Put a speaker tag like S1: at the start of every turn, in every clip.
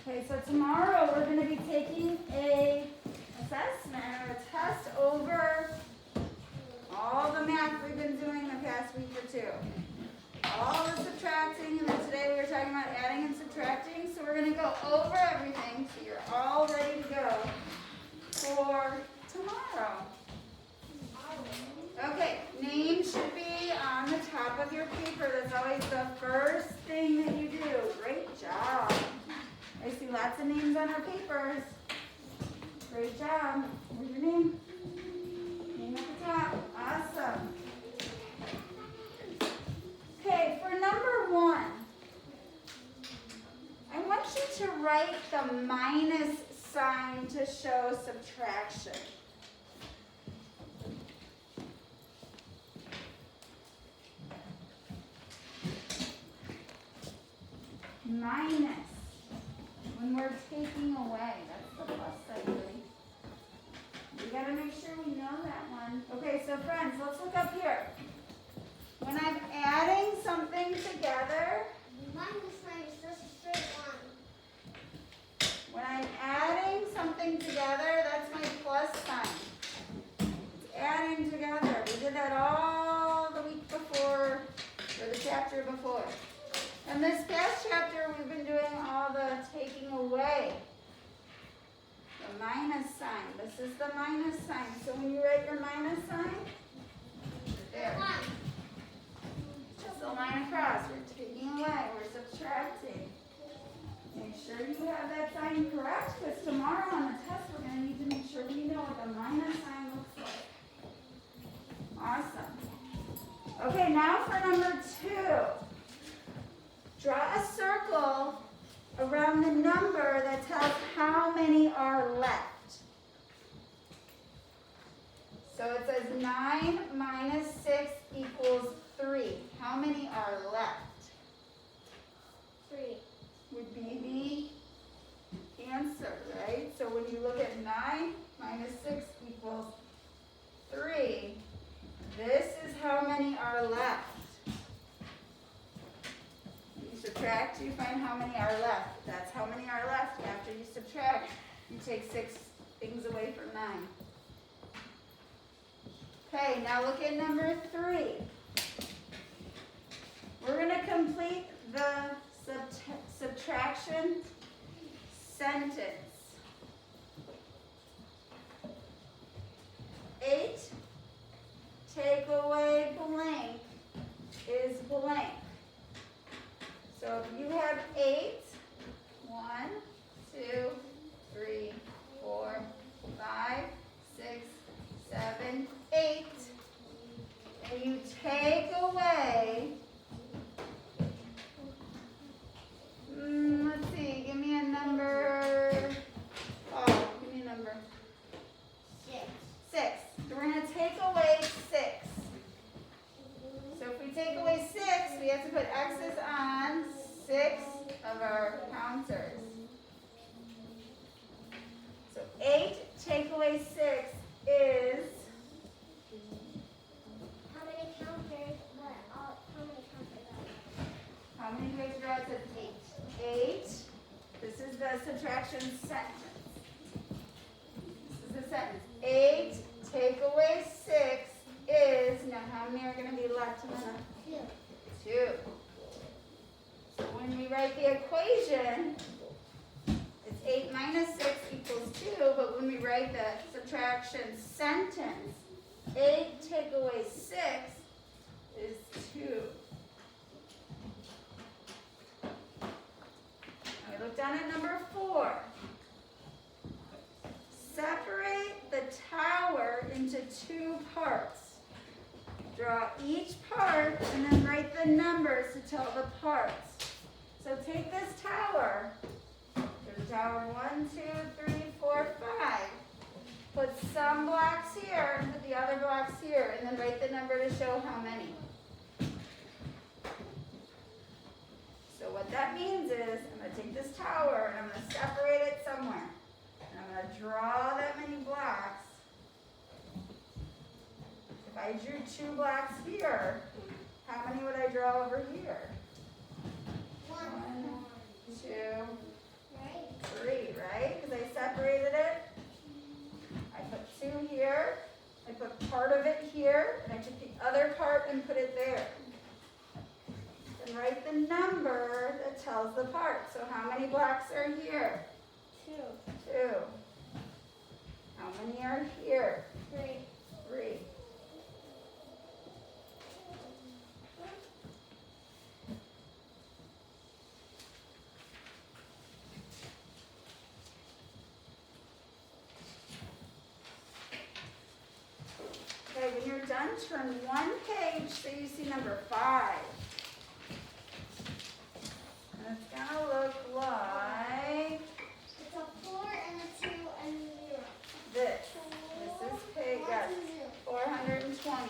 S1: Okay, so tomorrow we're going to be taking a assessment or a test over all the math we've been doing the past week or two. All the subtracting, and then today we were talking about adding and subtracting. So we're going to go over everything so you're all ready to go for tomorrow. Okay, name should be on the top of your paper. That's always the first thing that you do. Great job. I see lots of names on our papers. Great job. Where's your name? Name at the top. Awesome. Okay, for number 1, I want you to write the minus sign to show subtraction. Minus. When we're taking away, that's the plus side, really. We gotta make sure we know that one. Okay, so friends, let's look up here. When I'm adding something together,
S2: minus sign is just a straight line.
S1: when I'm adding something together, that's my plus sign. It's adding together. We did that all the week before, or the chapter before. And this past chapter, we've been doing all the taking away. The minus sign. This is the minus sign. So when you write your minus sign, there. Just a line across. We're taking away. We're subtracting. Make sure you have that sign correct, because tomorrow on the test, we're going to need to make sure we know what the minus sign looks like. Awesome. Okay, now for number 2. Draw a circle around the number that tells how many are left. So it says 9 minus 6 equals 3. How many are left?
S2: 3.
S1: Would be the answer, right? So when you look at 9 minus 6 equals 3, this is how many are left. Subtract, you find how many are left. That's how many are left. After you subtract, you take 6 things away from 9. Okay, now look at number 3. We're going to complete the subtraction sentence. 8 take away blank is blank. So if you have 8, 1, 2, 3, 4, 5, 6, 7, 8, and you take away, let's see, give me a number, give me a number. 6. So we're going to take away 6. So if we take away 6, we have to put X's on 6 of our counters. So 8 take away 6 is...
S2: How many counters? How many counters are there?
S1: How many do we have to draw? It says 8. 8. This is the subtraction sentence. This is the sentence. 8 take away 6 is... Now how many are going to be left?
S2: 2.
S1: 2. So when we write the equation, it's 8 minus 6 equals 2, but when we write the subtraction sentence, 8 take away 6 is 2. Now we look down at number 4. Separate the tower into 2 parts. Draw each part and then write the numbers to tell the parts. So take this tower. There's a tower 1, 2, 3, 4, 5. Put some blocks here and put the other blocks here, and then write the number to show how many. So what that means is I'm going to take this tower and I'm going to separate it somewhere. And I'm going to draw that many blocks. If I drew 2 blocks here, how many would I draw over here?
S2: 1,
S1: 1, 2, how many blocks are here?
S2: 2.
S1: 2. How many are here?
S2: 3.
S1: 3. Okay, when you're done, turn one page so you see number 5. And it's going to look like
S2: It's a 4 and a 2 and a 0.
S1: this. This is page, yes, 420.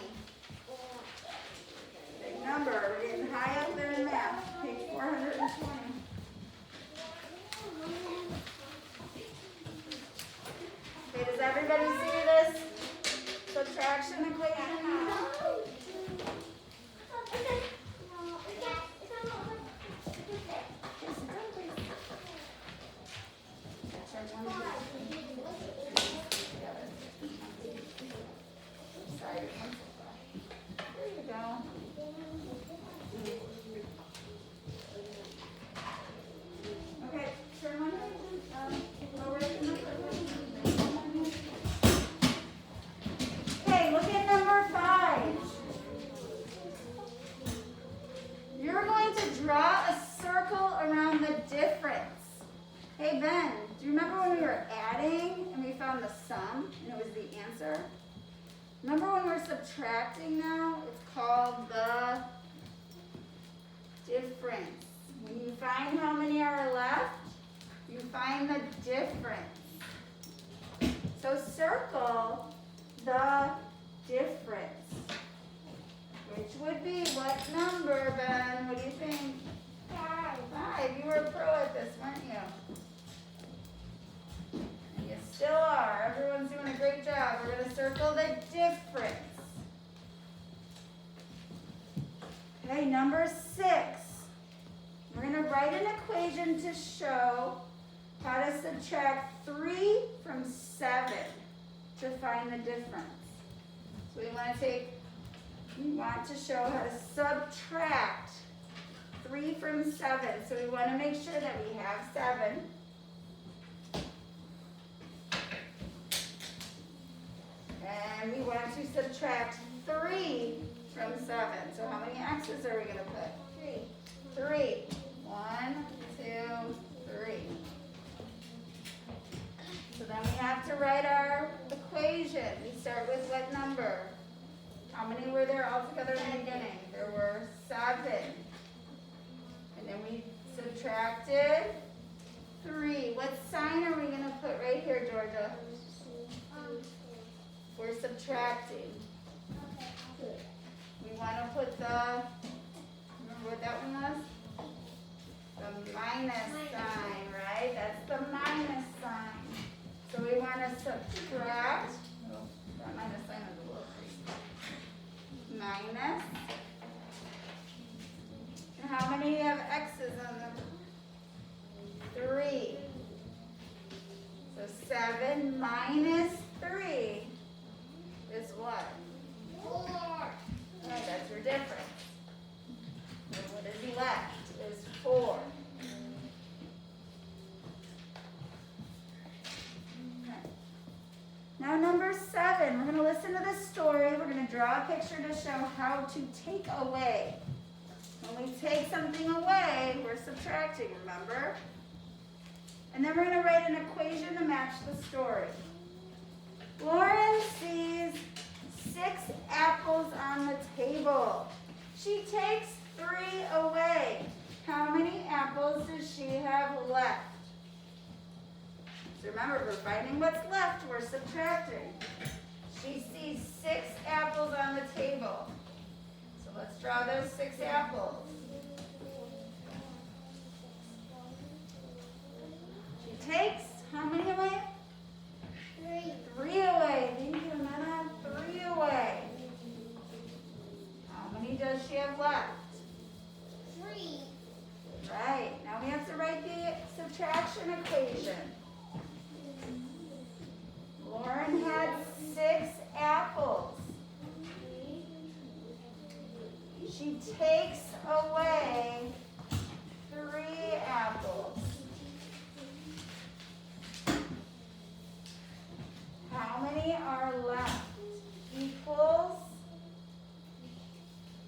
S1: Big number. We're getting high up there in math. Page 420. Okay, does everybody see this subtraction equation? Sorry. There you go. Okay, turn one over to number. Okay, look at number 5. You're going to draw a circle around the difference. Hey Ben, do you remember when we were adding and we found the sum and it was the answer? Remember when we're subtracting now? It's called the difference. When you find how many are left, you find the difference. So circle the difference. Which would be what number, Ben? What do you think?
S2: 5.
S1: 5. You were a pro at this, weren't you? And you still are. Everyone's doing a great job. We're going to circle the difference. Okay, number 6. We're going to write an equation to show how to subtract 3 from 7 to find the difference. So we want to show how to subtract 3 from 7. So we want to make sure that we have 7. And we want to subtract 3 from 7. So how many x's are we going to put?
S2: 3.
S1: 3. 1, 2, 3. So then we have to write our equation. We start with what number? How many were there altogether in the beginning? There were 7. And then we subtracted 3. What sign are we going to put right here, Georgia? We're subtracting. We want to put the, remember what that one was? The minus sign, right? That's the minus sign. So we want to subtract, that minus sign is a little crazy. Minus. And how many have x's on them? 3. So 7 minus 3 is what?
S2: 4.
S1: Right, that's your difference. So what is left is 4. Okay. Now number 7, we're going to listen to this story. We're going to draw a picture to show how to take away. When we take something away, we're subtracting, remember? And then we're going to write an equation to match the story. Lauren sees 6 apples on the table. She takes 3 away. How many apples does she have left? So remember, we're finding what's left. We're subtracting. She sees 6 apples on the table. So let's draw those 6 apples. She takes how many away?
S2: 3.
S1: 3 away. Thank you, Amanda. 3 away. How many does she have left?
S2: 3.
S1: Right. Now we have to write the subtraction equation. Lauren had 6 apples. She takes away 3 apples. are left equals,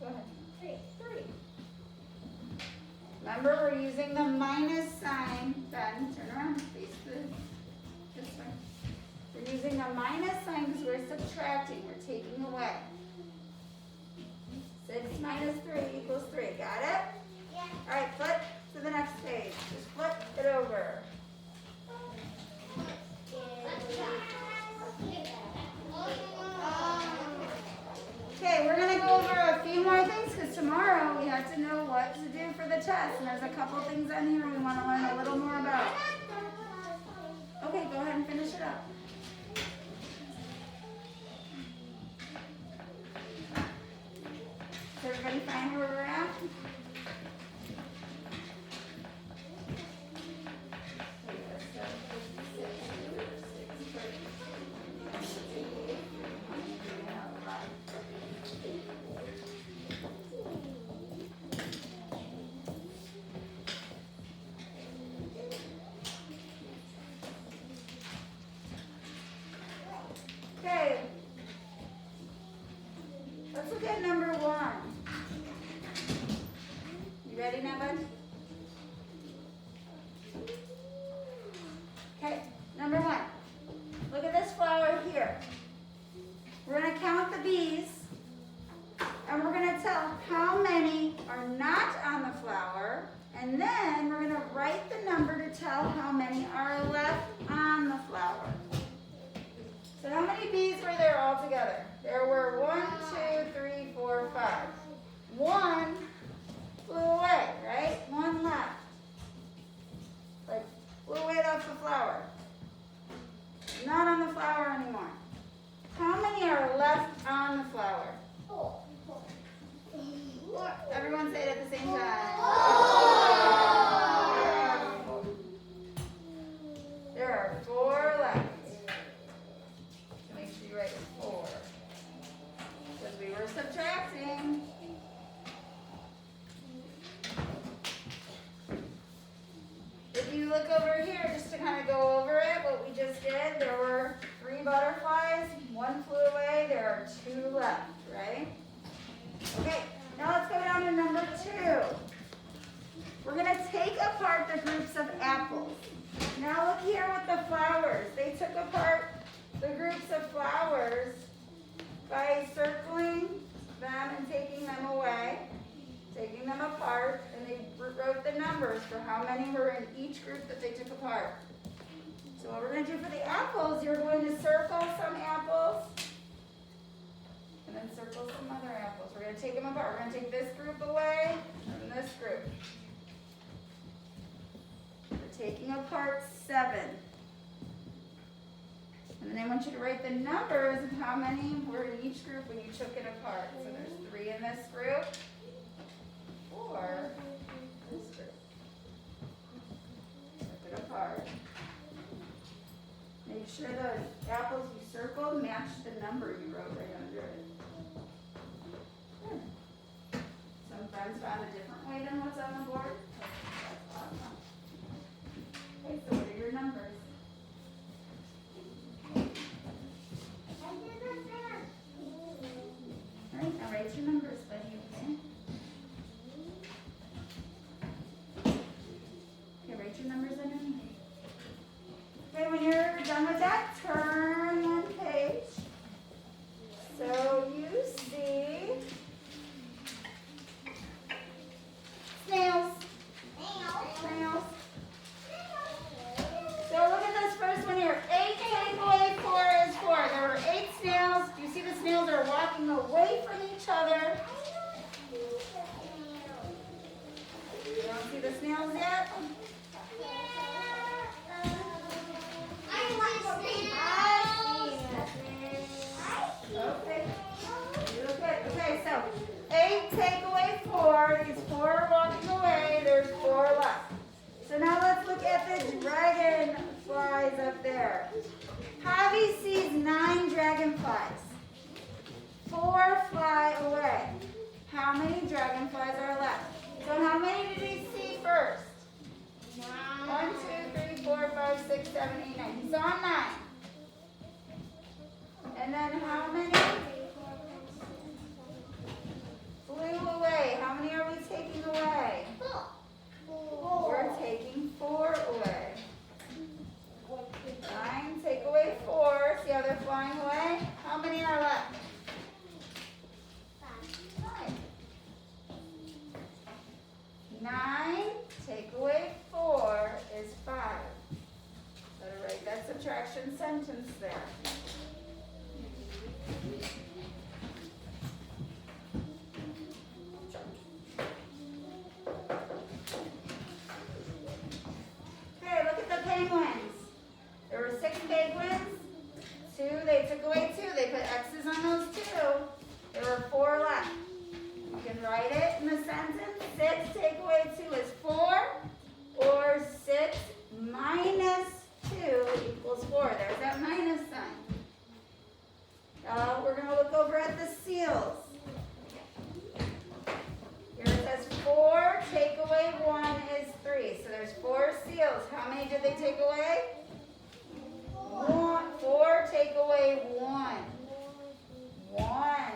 S1: go ahead. 3. Remember, we're using the minus sign. Ben, turn around, face this way. We're using the minus sign because we're subtracting, we're taking away. 6 minus 3 equals 3. Got it?
S2: Yeah.
S1: All right, flip to the next page. Just flip it over. Okay, we're going to go over a few more things because tomorrow we have to know what to do for the test. And there's a couple things on here we want to learn a little more about. Okay, go ahead and finish it up. Does everybody find where we're at? Okay. Let's look at number 1. You ready now, bud? Okay, number 1. Look at this flower here. We're going to count the bees, and we're going to tell how many are not on the flower, and then we're going to write the number to tell how many are left on the flower. So how many bees were there altogether? There were 1, 2, 3, 4, 5. 1 flew away, right? 1 left. Like, flew away off the flower. Not on the flower anymore. How many are left on the flower?
S2: 4.
S1: Everyone say it at the same time. There are 4 left. Make sure you write 4. Because we were subtracting. If you look over here, just to kind of go over it, what we just did, there were 3 butterflies, 1 flew away, there are 2 left, right? Okay, now let's go down to number 2. We're going to take apart the groups of apples. Now look here with the flowers. They took apart the groups of flowers by circling them and taking them away, taking them apart, and they wrote the numbers for how many were in each group that they took apart. So what we're going to do for the apples, you're going to circle some apples, and then circle some other apples. We're going to take them apart. We're going to take this group away from this group. We're taking apart 7. And then I want you to write the numbers of how many were in each group when you took it apart. So there's 3 in this group, 4 in this group. Took it apart. Make sure the apples you circled match the number you wrote right under it. Good. Some friends found a different way than what's on the board. That's awesome. Okay, so what are your numbers? All right, now write your numbers, buddy, okay? Okay, write your numbers underneath. Okay, when you're done with that, turn 1 page. So you see snails. Snails. So look at this first one here. 8 take away 4 is 4. There were 8 snails. Do you see the snails are walking away from each other? You don't see the snails yet? Okay. You look good. Okay, so 8 take away 4. These 4 are walking away. There's 4 left. So now let's look at the dragonflies up there. Javi sees 9 dragonflies. 4 fly away. How many dragonflies are left? So how many did he see first? 1, 2, 3, 4, 5, 6, 7, 8, 9. He saw 9. And then how many flew away? How many are we taking away? We're taking 4 away. 9, take away 4. See how they're flying away? How many are left? 5. 9, take away 4 is 5. Better write that subtraction sentence there. Okay, look at the penguins. There were 6 penguins. 2, they took away 2. They put X's on those 2. There were 4 left. You can write it in the sentence. 6 take away 2 is 4. Or 6 minus 2 equals 4. There's that minus sign. Now we're going to look over at the seals. Here it says 4 take away 1 is 3. So there's 4 seals. How many did they take away? 4 take away 1. 1.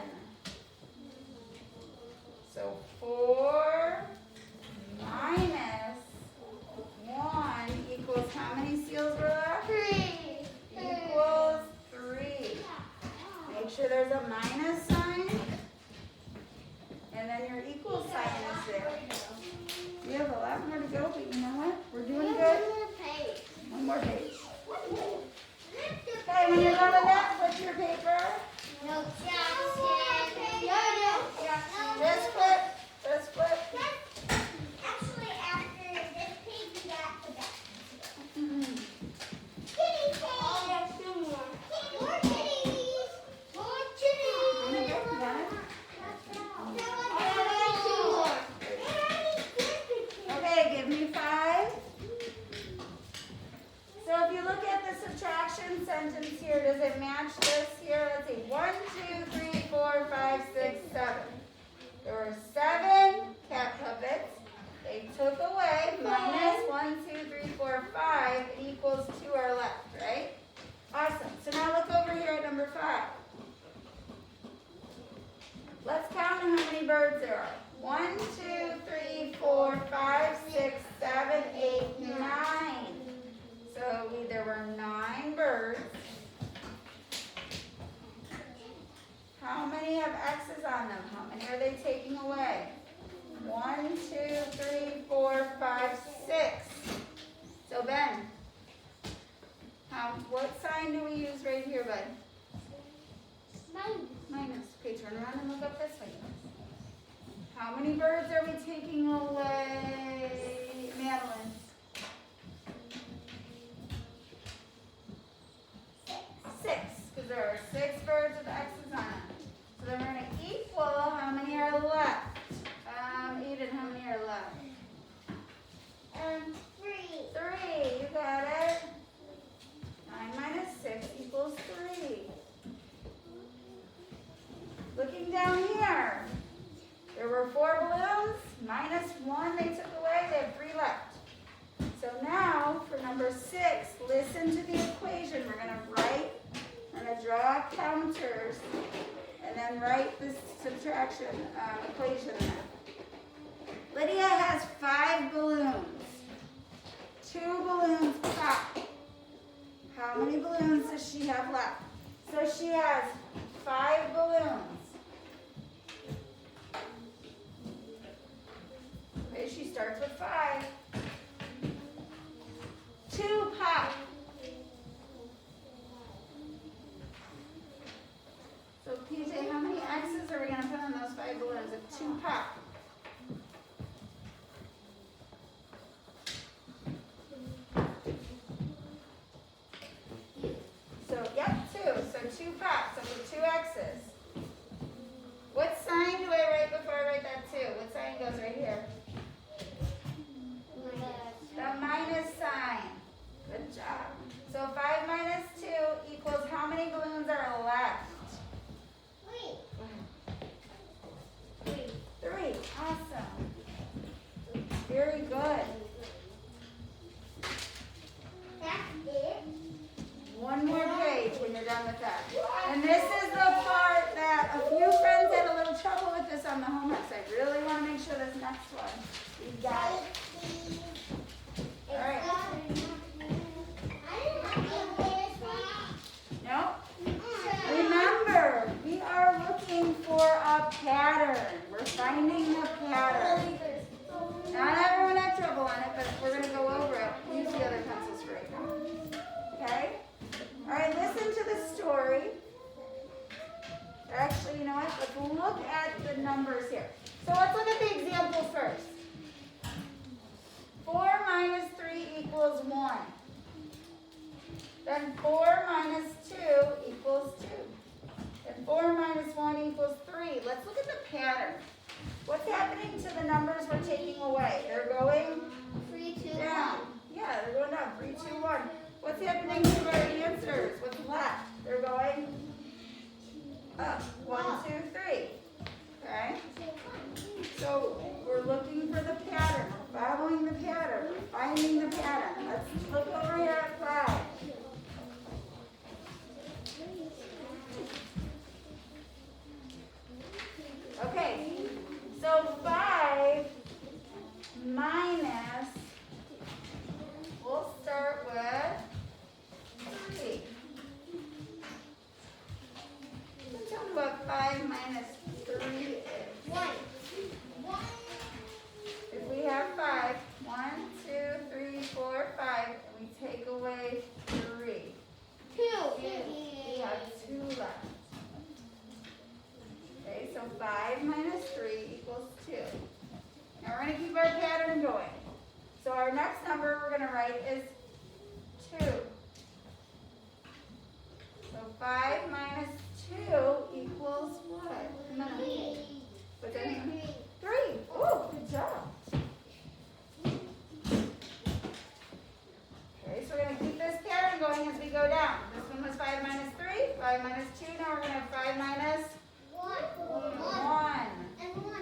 S1: So 4 minus 1 equals how many seals were left?
S2: 3.
S1: Equals 3. Make sure there's a minus sign. And then your equal sign is there. We have a lot more to go, but you know what? We're doing good. One more page. Okay, when you're done with that, put your paper.
S2: No,
S1: Just flip. Just flip.
S2: actually, after this page, you got the back.
S1: Mhm.
S2: Kitty pig. Oh, there's 2 more. More kitties. More kitties.
S1: You got it? Okay, give me 5. So if you look at the subtraction sentence here, does it match this here? Let's see. 1, 2, 3, 4, 5, 6, 7. There were 7 cat puppets. They took away minus 1, 2, 3, 4, 5. It equals 2 are left, right? Awesome. So now look over here at number 5. Let's count how many birds there are. 1, 2, 3, 4, 5, 6, 7, 8, 9. So there were 9 birds. How many have X's on them? How many are they taking away? 1, 2, 3, 4, 5, 6. So Ben, what sign do we use right here, bud? Minus. Okay, turn around and look up this way. How many birds are we taking away, Madeline? 6, because there are 6 birds with X's on them. So then we're going to equal how many are left. Eden, how many are left?
S2: 3.
S1: 3, you got it. 9 minus 6 equals 3. Looking down here, there were 4 balloons, minus 1 they took away, they have 3 left. So now, for number 6, listen to the equation. We're going to draw counters, and then write this subtraction equation there. Lydia has 5 balloons. 2 balloons pop. How many balloons does she have left? So she has 5 balloons. Okay, she starts with 5. 2 pop. So PJ, how many X's are we going to put on those 5 balloons if 2 pop? So, yep, 2. So 2 pop. So with 2 X's. What sign do I write before I write that 2? What sign goes right here? The minus sign. Good job. So 5 minus 2 equals how many balloons are left? 3. Awesome. Very good.
S2: That's it.
S1: One more page when you're done with that. And this next one. You got it. All right. No? Remember, we are looking for a pattern. We're finding the pattern. Not everyone had trouble on it, but we're going to go over it. Use the other pencils for right now. Okay? All right, listen to the story. Actually, you know what? Let's look at the numbers here. So let's look at the example first. 4 minus 3 equals 1. Then 4 minus 2 equals 2. Then 4 minus 1 equals 3. Let's look at the pattern. What's happening to the numbers we're taking away? They're going
S2: 3, 2,
S1: down.
S2: 1.
S1: Yeah, they're going down. 3, 2, 1. What's happening to our answers? What's left? They're going up. 1, 2, 3. Okay? So we're looking for the pattern. We're following the pattern. We're finding the pattern. Let's look over here at 5. Okay, so 5 minus, we'll start with 3. Tell me what 5 minus 3 is.
S2: 1.
S1: If we have 5, 1, 2, 3, 4, 5, and we take away 3.
S2: 2.
S1: We have 2 left. Okay, so 5 minus 3 equals 2. Now we're going to keep our pattern going. So our next number we're going to write is 2. So 5 minus 2 equals what? Come on. What's that mean? 3. Oh, good job. Okay, so we're going to keep this pattern going as we go down. This one was 5 minus 3, 5 minus 2. Now we're going to have 5 minus 1.
S2: And 1.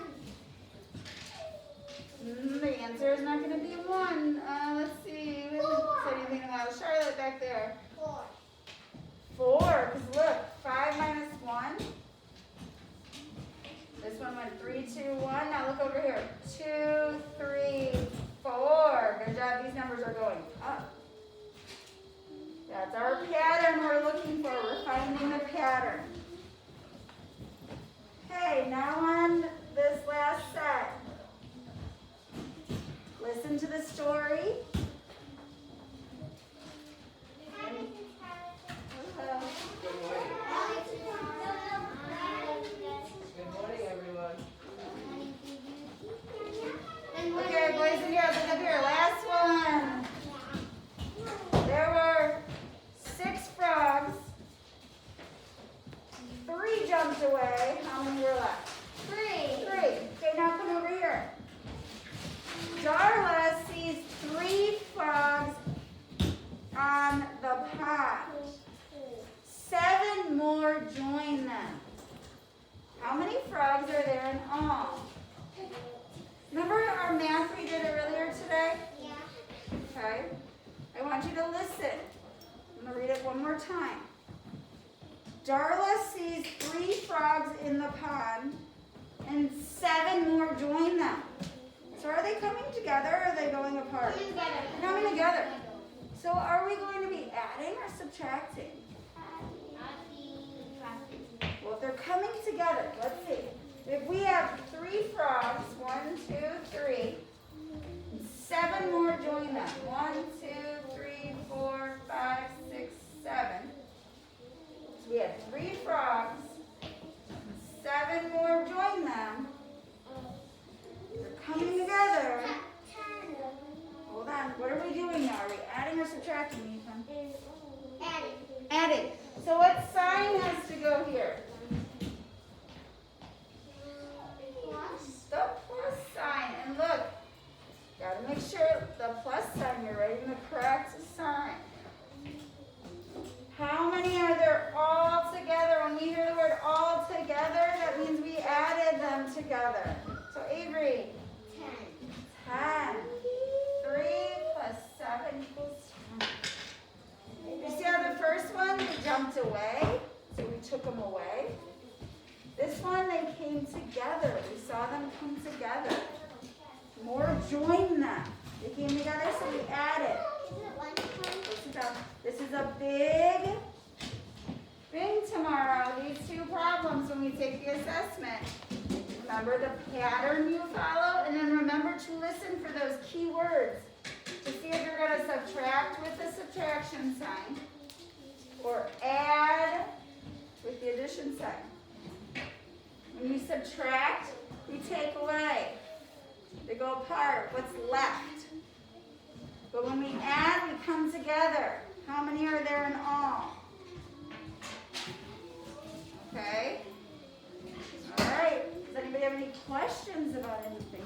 S1: The answer is not going to be 1. Let's see. We haven't said anything about Charlotte back there.
S2: 4.
S1: 4, because look, 5 minus 1. This one went 3, 2, 1. Now look over here. 2, 3, 4. Good job. These numbers are going up. That's our pattern we're looking for. We're finding the pattern. Okay, now on this last set. Listen to the story.
S3: Good morning, everyone.
S1: Okay, boys and girls, look up here. Last one. There were 6 frogs. 3 jumped away. How many were left?
S2: 3.
S1: 3. Okay, now come over here. Darla sees 3 frogs on the pond. 7 more join them. How many frogs are there in all? Remember our math we did earlier today?
S2: Yeah.
S1: Okay. I want you to listen. I'm going to read it one more time. Darla sees 3 frogs in the pond, and 7 more join them. So are they coming together or are they going apart? They're coming together. So are we going to be adding or subtracting? Well, if they're coming together, let's see. If we have 3 frogs, 1, 2, 3, 7 more join them. 1, 2, 3, 4, 5, 6, 7. So we had 3 frogs, 7 more join them. They're coming together. Hold on, what are we doing now? Are we adding or subtracting, Ethan?
S2: Adding.
S1: Adding. So what sign has to go here?
S2: Plus.
S1: The plus sign. And look, gotta make sure the plus sign, you're writing the correct sign. How many are there all together? When we hear the word all together, that means we added them together. So Avery, 10. 3 plus 7 equals 10. You see how the first one, they jumped away, so we took them away. This one, they came together. We saw them come together. More join them. They came together, so we added.
S2: Is it lunchtime?
S1: This is a big thing tomorrow. These two problems when we take the assessment. Remember the pattern you follow, and then remember to listen for those key words to see if you're going to subtract with the subtraction sign or add with the addition sign. When you subtract, we take away. They go apart. What's left? But when we add, we come together. How many are there in all? Okay? All right. Does anybody have any questions about anything?